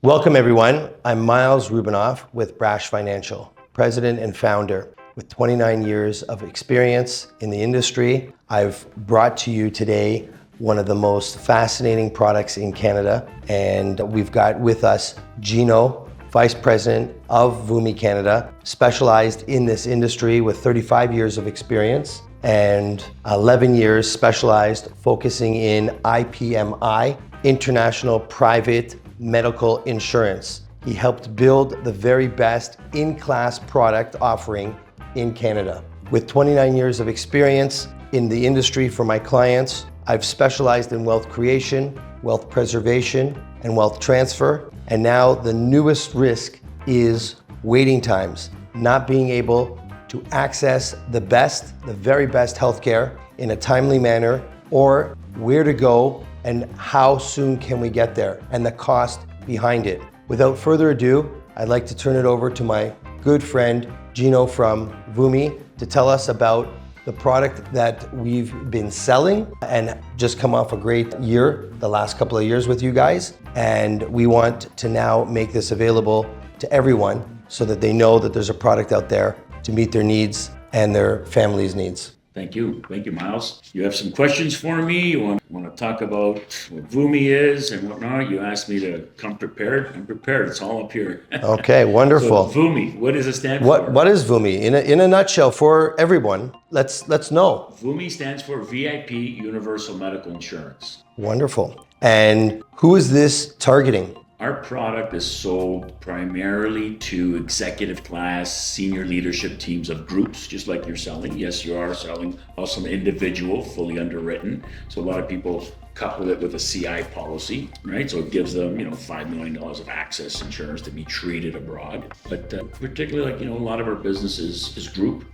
Welcome everyone. I'm Miles Rubinoff with Brash Financial, President and Founder. With 29 years of experience in the industry, I've brought to you today one of the most fascinating products in Canada. And we've got with us Gino, Vice President of Vumi Canada, specialized in this industry with 35 years of experience and 11 years specialized focusing in IPMI, International Private Medical Insurance. He helped build the very best in-class product offering in Canada. With 29 years of experience in the industry for my clients, I've specialized in wealth creation, wealth preservation, and wealth transfer. And now the newest risk is waiting times, not being able to access the very best healthcare in a timely manner, or where to go and how soon can we get there, and the cost behind it. Without further ado, I'd like to turn it over to my good friend, Gino from Vumi, to tell us about the product that we've been selling and just come off a great year, the last couple of years with you guys. And we want to now make this available to everyone so that they know that there's a product out there to meet their needs and their family's needs. Thank you, Miles. You have some questions for me? You want to talk about what Vumi is and whatnot? You asked me to come prepared. I'm prepared. It's all up here. Okay, wonderful. So Vumi, what does it stand for? What is Vumi? In a nutshell, for everyone, let's know. Vumi stands for VIP Universal Medical Insurance. Wonderful. And who is this targeting? Our product is sold primarily to executive class, senior leadership teams of groups, just like you're selling. Yes, you are selling also an individual, fully underwritten. So a lot of people couple it with a CI policy, right? So it gives them, $5 million of access insurance to be treated abroad. But particularly, a lot of our business is group,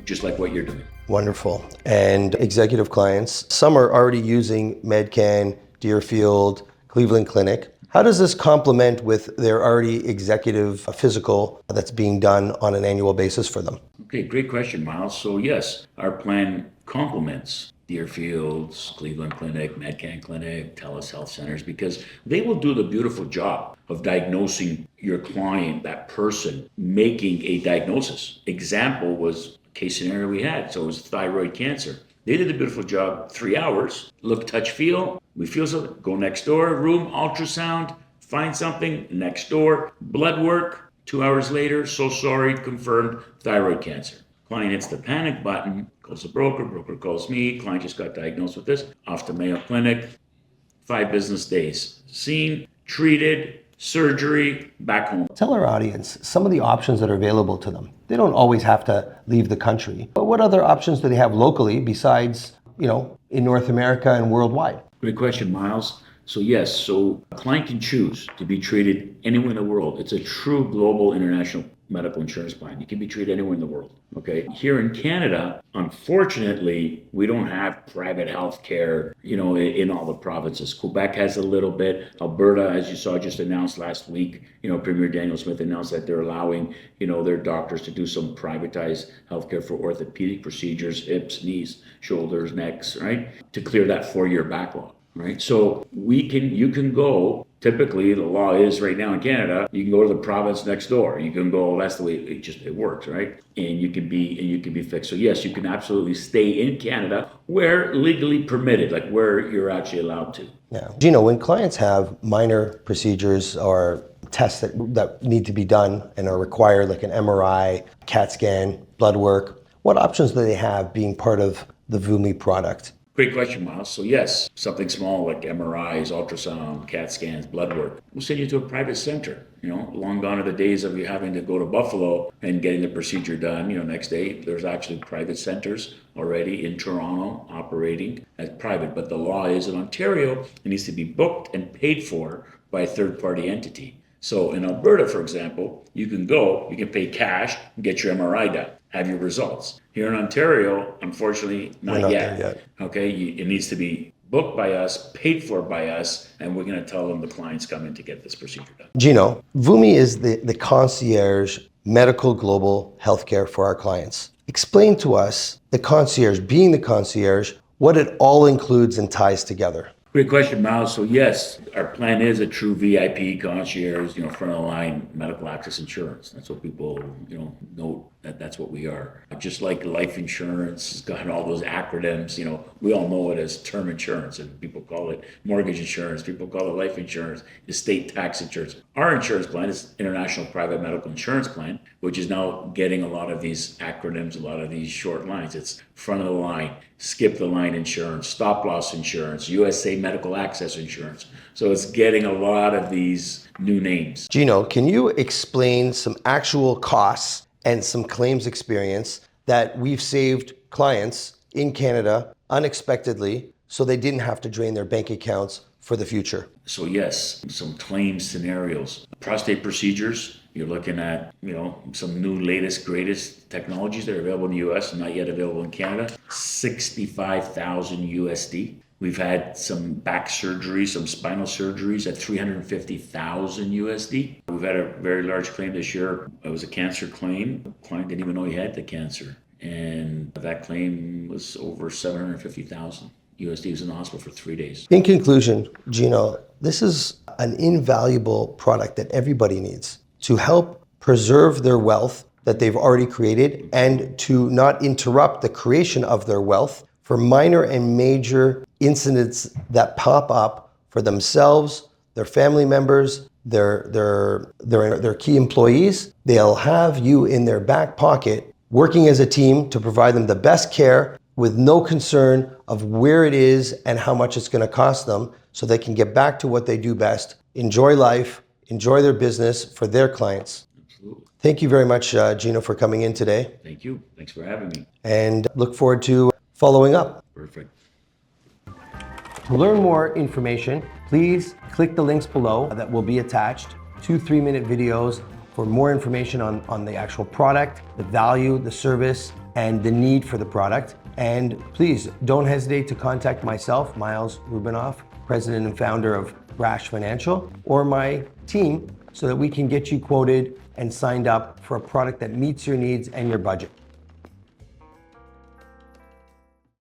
just like what you're doing. Wonderful. And executive clients, some are already using Medcan, Deerfield, Cleveland Clinic. How does this complement with their already executive physical that's being done on an annual basis for them? Okay, great question, Miles. So yes, our plan complements Deerfield's, Cleveland Clinic, Medcan Clinic, TELUS Health Centers, because they will do the beautiful job of diagnosing your client, that person, making a diagnosis. Example was a case scenario we had. So it was thyroid cancer. They did a beautiful job, 3 hours, look, touch, feel. We feel something, go next door, room, ultrasound, find something, next door, blood work, 2 hours later, so sorry, confirmed thyroid cancer. Client hits the panic button, calls the broker calls me, client just got diagnosed with this, off to Mayo Clinic, 5 business days. Seen, treated, surgery, back home. Tell our audience some of the options that are available to them. They don't always have to leave the country, but what other options do they have locally besides, in North America and worldwide? Great question, Miles. So yes, so a client can choose to be treated anywhere in the world. It's a true global international medical insurance plan. You can be treated anywhere in the world, okay? Here in Canada, unfortunately, we don't have private health care, in all the provinces. Quebec has a little bit. Alberta, as you saw, just announced last week, Premier Daniel Smith announced that they're allowing, their doctors to do some privatized healthcare for orthopedic procedures, hips, knees, shoulders, necks, right? To clear that 4-year backlog. Right. So you can go, typically the law is right now in Canada, you can go to the province next door. You can go, that's the way it works, right? And you can be fixed. So yes, you can absolutely stay in Canada where legally permitted, like where you're actually allowed to. Yeah. Gino, when clients have minor procedures or tests that need to be done and are required, like an MRI, CAT scan, blood work, what options do they have being part of the Vumi product? Great question, Miles. So yes, something small like MRIs, ultrasound, CAT scans, blood work. We'll send you to a private center. Long gone are the days of you having to go to Buffalo and getting the procedure done. Next day, there's actually private centers already in Toronto operating as private. But the law is in Ontario, it needs to be booked and paid for by a third-party entity. So in Alberta, for example, you can pay cash and get your MRI done, have your results. Here in Ontario, unfortunately, not yet. Okay, it needs to be booked by us, paid for by us, and we're going to tell them the client's coming to get this procedure done. Gino, Vumi is the concierge medical global healthcare for our clients. Explain to us the concierge, being the concierge, what it all includes and ties together. Great question, Miles. So yes, our plan is a true VIP concierge, front of the line medical access insurance. That's what people, know that's what we are. Just like life insurance has got all those acronyms, we all know it as term insurance, and people call it mortgage insurance, people call it life insurance, estate tax insurance. Our insurance plan is International Private Medical Insurance Plan, which is now getting a lot of these acronyms, a lot of these short lines. It's front of the line, skip the line insurance, stop loss insurance, USA Medical Access Insurance. So it's getting a lot of these new names. Gino, can you explain some actual costs and some claims experience that we've saved clients in Canada unexpectedly so they didn't have to drain their bank accounts for the future? So yes, some claim scenarios. Prostate procedures, you're looking at, some new latest, greatest technologies that are available in the US and not yet available in Canada. 65,000 USD. We've had some back surgeries, some spinal surgeries at 350,000 USD. We've had a very large claim this year. It was a cancer claim. The client didn't even know he had the cancer. And that claim was over 750,000 USD. He was in the hospital for 3 days. In conclusion, Gino, this is an invaluable product that everybody needs to help preserve their wealth that they've already created and to not interrupt the creation of their wealth for minor and major incidents that pop up for themselves, their family members, their key employees. They'll have you in their back pocket working as a team to provide them the best care with no concern of where it is and how much it's going to cost them, so they can get back to what they do best, enjoy life, enjoy their business for their clients. Absolutely. Thank you very much, Gino, for coming in today. Thank you. Thanks for having me. And look forward to following up. Perfect. To learn more information, please click the links below that will be attached. 2 3-minute videos for more information on the actual product, the value, the service, and the need for the product. And please don't hesitate to contact myself, Miles Rubinoff, President and Founder of Brash Financial, or my team, so that we can get you quoted and signed up for a product that meets your needs and your budget.